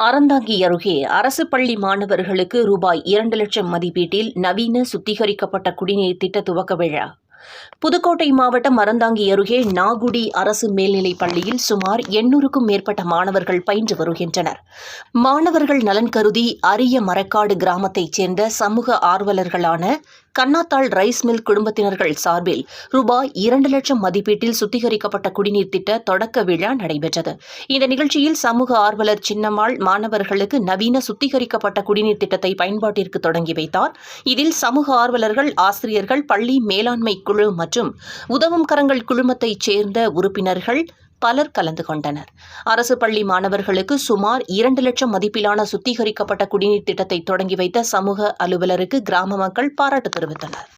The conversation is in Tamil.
அறந்தாங்கி அருகே அரசு பள்ளி மாணவர்களுக்கு ரூபாய் 2 லட்சம் மதிப்பீட்டில் நவீன சுத்திகரிக்கப்பட்ட குடிநீர் திட்ட துவக்க விழா. புதுக்கோட்டை மாவட்டம் அறந்தாங்கி அருகே நாகுடி அரசு மேல்நிலைப் பள்ளியில் சுமார் 800க்கும் மேற்பட்ட மாணவர்கள் பயின்று வருகின்றனர். மாணவர்கள் நலன் கருதி அரிய மரக்காடு கிராமத்தைச் சேர்ந்த சமூக ஆர்வலர்களான கண்ணாத்தாள் ரைஸ் மில் குடும்பத்தினர்கள் சார்பில் ரூபாய் 2 லட்சம் மதிப்பீட்டில் சுத்திகரிக்கப்பட்ட குடிநீர் திட்ட தொடக்க விழா நடைபெற்றது. இந்த நிகழ்ச்சியில் சமூக ஆர்வலர் சின்னம்மாள் மாணவர்களுக்கு நவீன சுத்திகரிக்கப்பட்ட குடிநீர் திட்டத்தை பயன்பாட்டிற்கு தொடங்கி வைத்தார். இதில் சமூக ஆர்வலர்கள், ஆசிரியர்கள், பள்ளி மேலாண்மை குழு மற்றும் உதவும் கரங்கள் குழுமத்தைச் சேர்ந்த உறுப்பினர்கள் பலர் கலந்து கொண்டனர். அரசு பள்ளி மாணவர்களுக்கு சுமார் 2 லட்சம் மதிப்பிலான சுத்திகரிக்கப்பட்ட குடிநீர் திட்டத்தை தொடங்கி வைத்த சமூக அலுவலருக்கு கிராம மக்கள் பாராட்டு தெரிவித்தனர்.